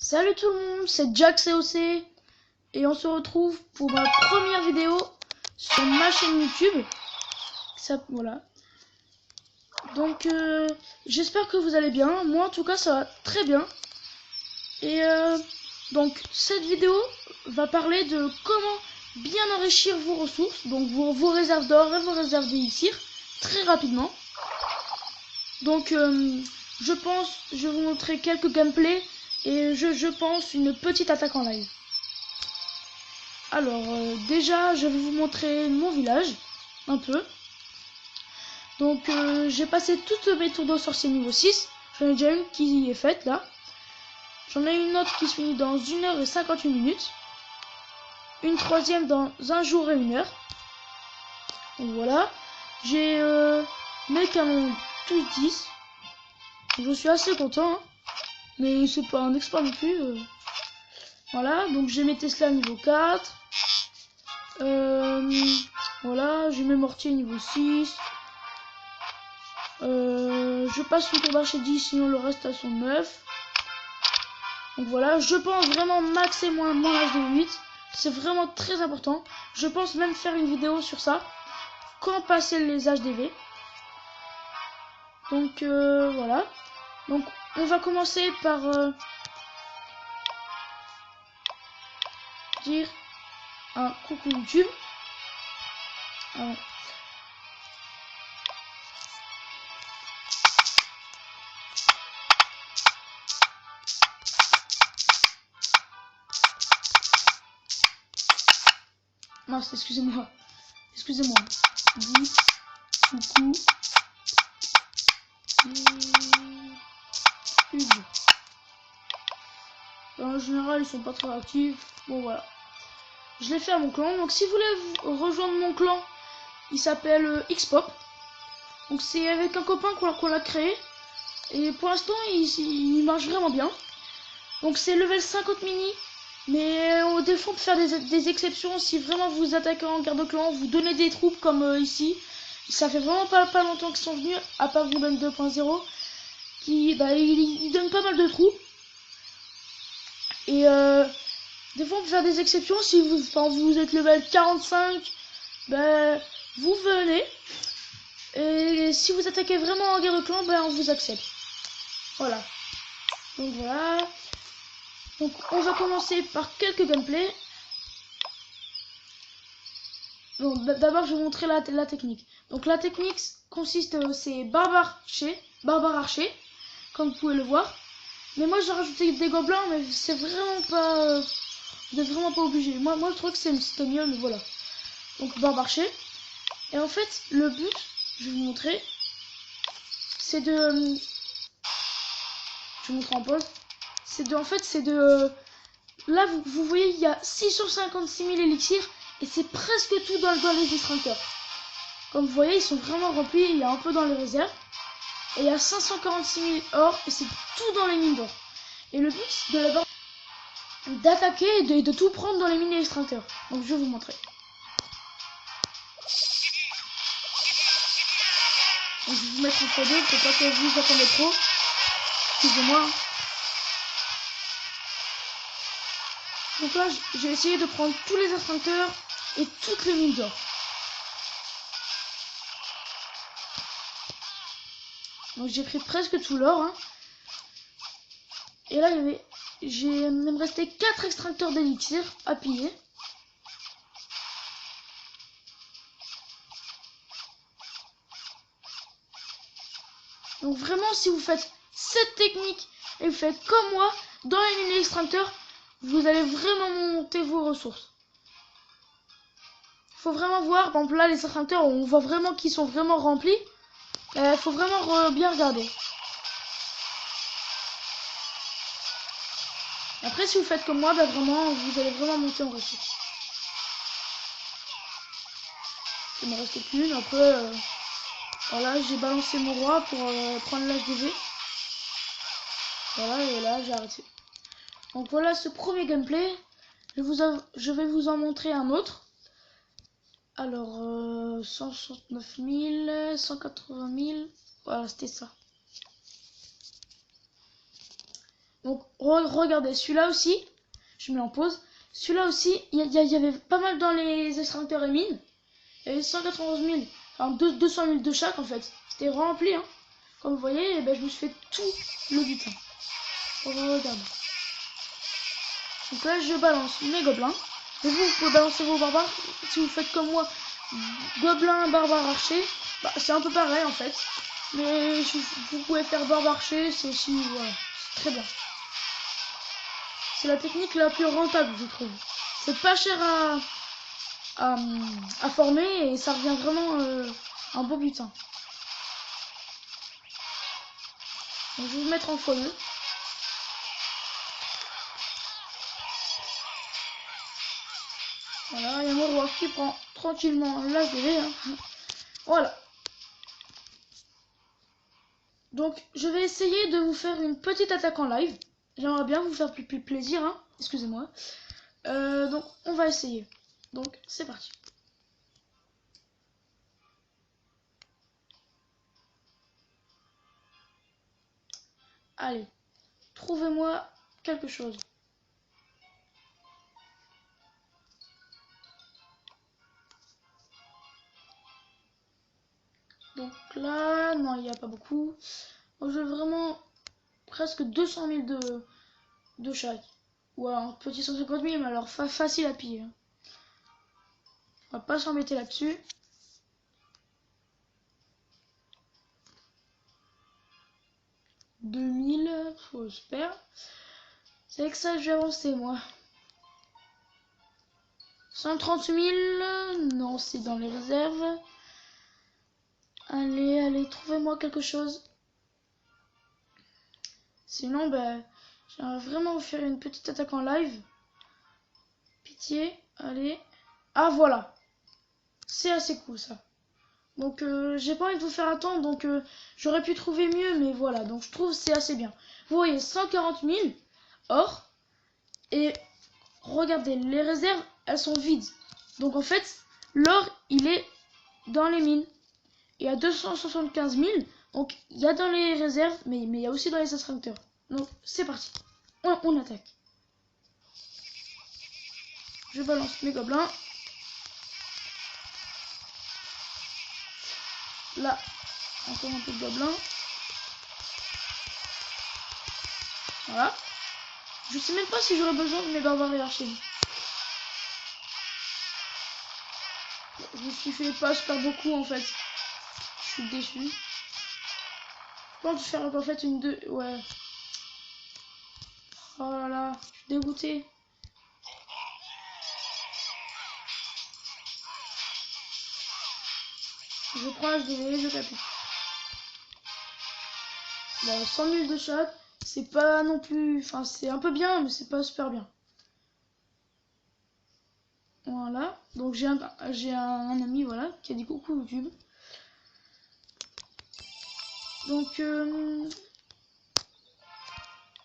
Salut tout le monde, c'est Jack COC et on se retrouve pour ma première vidéo sur ma chaîne YouTube. Voilà. Donc j'espère que vous allez bien. Moi en tout cas ça va très bien. Et donc cette vidéo va parler de comment bien enrichir vos ressources, donc vos réserves d'or et vos réserves d'élixir très rapidement. Donc je vais vous montrer quelques gameplays et je pense une petite attaque en live. Alors déjà je vais vous montrer mon village un peu. Donc j'ai passé toutes mes tours de sorcier niveau 6. J'en ai déjà une qui est faite là. J'en ai une autre qui se finit dans 1h58. Une troisième dans 1 jour et 1 heure. Donc voilà. J'ai mes canons tous 10. Je suis assez content, hein. Mais c'est pas un exploit non plus. Voilà, donc j'ai mes Tesla niveau 4. Voilà, j'ai mes mortiers niveau 6. Je passe une tour d'archer 10, sinon le reste à son 9. Donc voilà, je pense vraiment maxer mon HD 8. C'est vraiment très important. Je pense même faire une vidéo sur ça. Quand passer les HDV. Donc voilà. Donc on va commencer par dire un coucou YouTube. Alors, mince, excusez-moi. Excusez-moi. Dis coucou YouTube. En général, ils sont pas très actifs. Bon, voilà. Je l'ai fait à mon clan. Donc, si vous voulez rejoindre mon clan, il s'appelle Xpop. Donc, c'est avec un copain qu'on l'a créé. Et pour l'instant, il marche vraiment bien. Donc, c'est level 50 mini. Mais des fois, on peut faire des exceptions. Si vraiment vous attaquez en garde clan, vous donnez des troupes comme ici. Ça fait vraiment pas longtemps qu'ils sont venus, à part Ruben 2.0, qui il donne pas mal de troupes. Et des fois on peut faire des exceptions. Si vous êtes level 45, vous venez. Et si vous attaquez vraiment en guerre de clan, on vous accepte. Voilà. Donc voilà. Donc on va commencer par quelques gameplays. Bon, d'abord je vais vous montrer la technique. Donc la technique consiste, c'est barbare archer, comme vous pouvez le voir. Mais moi j'ai rajouté des gobelins, mais c'est vraiment pas, vous n'êtes vraiment pas obligé. Moi je trouve que c'était mieux, mais voilà. Donc barbare archer. Et en fait le but, je vais vous montrer, c'est de, je vous montre en pause. C'est de, là vous voyez il y a 656 000 élixirs. Et c'est presque tout dans les extracteurs. Comme vous voyez, ils sont vraiment remplis. Il y a un peu dans les réserves. Et il y a 546 000 or. Et c'est tout dans les mines d'or. Et le but de la bande, d'attaquer et de tout prendre dans les mines extracteurs. Donc je vais vous montrer. Donc, je vais vous mettre en x2 pour pas que vous attendez trop. Excusez-moi. Donc là, j'ai essayé de prendre tous les extracteurs et toutes les mines d'or. Donc j'ai pris presque tout l'or, hein. Et là il me restait 4 extracteurs d'élixir à piller. Donc vraiment, si vous faites cette technique et vous faites comme moi dans les mini extracteurs, vous allez vraiment monter vos ressources. Faut vraiment voir, par exemple là les extracteurs, on voit vraiment qu'ils sont vraiment remplis. Faut vraiment bien regarder. Après si vous faites comme moi, vraiment vous allez vraiment monter en ressources. Il me reste qu'une. Après voilà, j'ai balancé mon roi pour prendre l'HDV. Voilà, et là j'ai arrêté. Donc voilà ce premier gameplay. Je vais vous en montrer un autre. Alors 169 000, 180 000, voilà, c'était ça. Donc regardez, celui-là aussi, je mets en pause. Celui-là aussi, il y avait pas mal dans les extracteurs et mines. Il y avait 191 000, enfin 200 000 de chaque en fait. C'était rempli, hein. Comme vous voyez, eh ben, je me suis fait tout le butin. Regarde. Donc là, je balance mes gobelins. Et vous pouvez balancer vos barbares. Si vous faites comme moi, gobelin, barbare, archer, bah, c'est un peu pareil en fait. Mais vous pouvez faire barbare, archer, c'est aussi, voilà, c'est très bien. C'est la technique la plus rentable, je trouve. C'est pas cher à former et ça revient vraiment un beau butin. Donc, je vais vous mettre en x2. Voilà, il y a mon roi qui prend tranquillement la DV. Hein. Voilà. Donc, je vais essayer de vous faire une petite attaque en live. J'aimerais bien vous faire plus plaisir. Hein. Excusez-moi. Donc, on va essayer. Donc, c'est parti. Allez, trouvez-moi quelque chose. Donc là, non, il n'y a pas beaucoup. Moi, je veux vraiment presque 200 000 de chaque. Ou alors un petit 150 000, mais alors facile à piller. Hein. On va pas s'embêter là-dessus. J'espère. C'est avec ça que je vais avancer, moi. 130 000, non, c'est dans les réserves. Allez, allez, trouvez-moi quelque chose. Sinon, ben, j'aimerais vraiment vous faire une petite attaque en live. Pitié, allez. Ah, voilà. C'est assez cool, ça. Donc, j'ai pas envie de vous faire attendre, donc j'aurais pu trouver mieux, mais voilà. Donc, je trouve que c'est assez bien. Vous voyez, 140 000 or. Et regardez, les réserves, elles sont vides. Donc, en fait, l'or, il est dans les mines. Il y a 275 000. Donc, il y a dans les réserves, mais il y a aussi dans les extracteurs. Donc, c'est parti. On attaque. Je balance mes gobelins. Là, encore un peu de gobelins. Voilà. Je sais même pas si j'aurais besoin de mes barbares et archers. Je me suis fait pas super beaucoup en fait. Je suis déçu. Je pense faire en fait une deux. Ouais. Oh là là, je suis dégoûté. Je prends HDV, je capite. Bon, 100 000 de chaque, c'est pas non plus. Enfin, c'est un peu bien, mais c'est pas super bien. Voilà. Donc j'ai un ami voilà qui a dit coucou YouTube.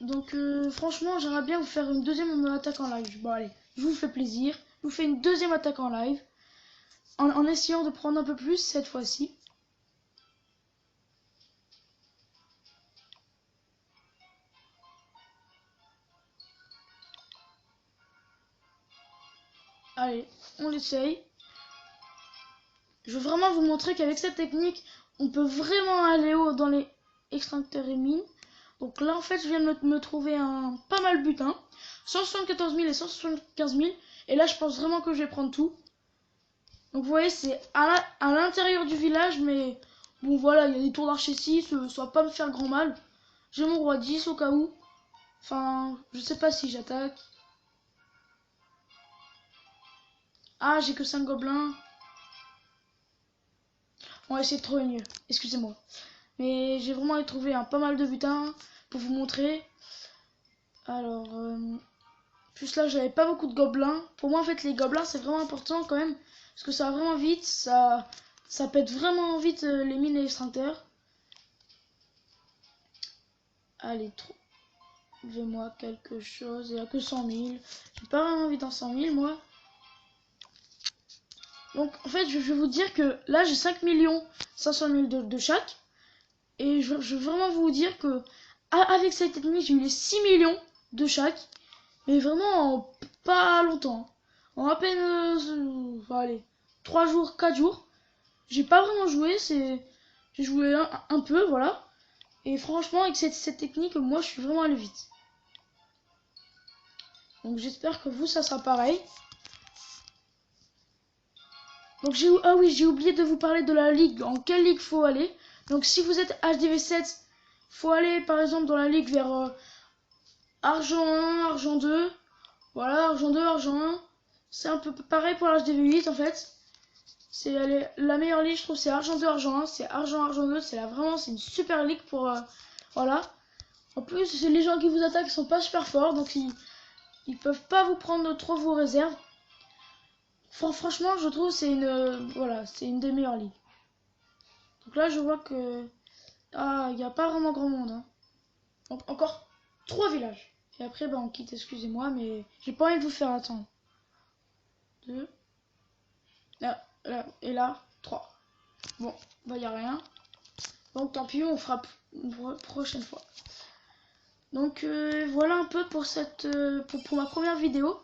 Donc franchement, j'aimerais bien vous faire une deuxième attaque en live. Bon allez, je vous fais plaisir. Je vous fais une deuxième attaque en live. En essayant de prendre un peu plus cette fois-ci. Allez, on l'essaye. Je veux vraiment vous montrer qu'avec cette technique, on peut vraiment aller haut dans les extracteurs et mines. Donc là, en fait, je viens de me trouver un pas mal butin. 174 000 et 175 000. Et là, je pense vraiment que je vais prendre tout. Donc vous voyez, c'est à l'intérieur du village, mais bon voilà, il y a des tours d'archer 6, ça va pas me faire grand mal. J'ai mon roi 10 au cas où. Enfin, je sais pas si j'attaque. Ah, j'ai que 5 gobelins. On va essayer de trouver mieux, excusez-moi. Mais j'ai vraiment trouvé un pas mal de butins pour vous montrer. Alors, plus là, j'avais pas beaucoup de gobelins. Pour moi, en fait, les gobelins, c'est vraiment important quand même. Parce que ça va vraiment vite, ça pète vraiment vite les mines et les extracteurs. Allez, trouvez-moi quelque chose. Il n'y a que 100 000. J'ai pas vraiment envie d'en 100 000, moi. Donc, en fait, je vais vous dire que là, j'ai 5 500 000 de chaque. Et je veux vraiment vous dire que avec cette technique, j'ai eu les 6 millions de chaque. Mais vraiment en pas longtemps. En à peine, allez, 3 jours, 4 jours. J'ai pas vraiment joué, j'ai joué un peu, voilà. Et franchement, avec cette technique, moi, je suis vraiment allé vite. Donc j'espère que vous, ça sera pareil. Donc ah oui, j'ai oublié de vous parler de la ligue. En quelle ligue faut aller? Donc si vous êtes HDV7, faut aller par exemple dans la ligue vers argent 1, argent 2. Voilà, argent 2, argent 1. C'est un peu pareil pour l'HDV8 en fait. C'est la meilleure ligue, je trouve, c'est argent 2, argent 1. C'est argent, argent 2. C'est vraiment, c'est une super ligue pour... voilà. En plus, les gens qui vous attaquent sont pas super forts, donc ils peuvent pas vous prendre trop vos réserves. Franchement, je trouve c'est voilà, c'est une des meilleures ligues. Donc là, je vois que il n'y a pas vraiment grand monde. Hein. Donc encore 3 villages. Et après, on quitte. Excusez-moi, mais j'ai pas envie de vous faire attendre. 2. Là, et là, 3. Bon, il n'y a rien. Donc tant pis, on fera une prochaine fois. Donc voilà un peu pour cette pour ma première vidéo.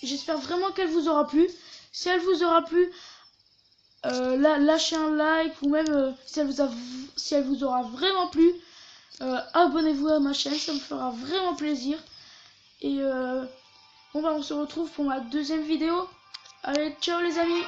J'espère vraiment qu'elle vous aura plu. Si elle vous aura plu, lâchez un like, ou même si elle vous aura vraiment plu, abonnez-vous à ma chaîne, ça me fera vraiment plaisir. Et on se retrouve pour ma deuxième vidéo. Allez, ciao les amis!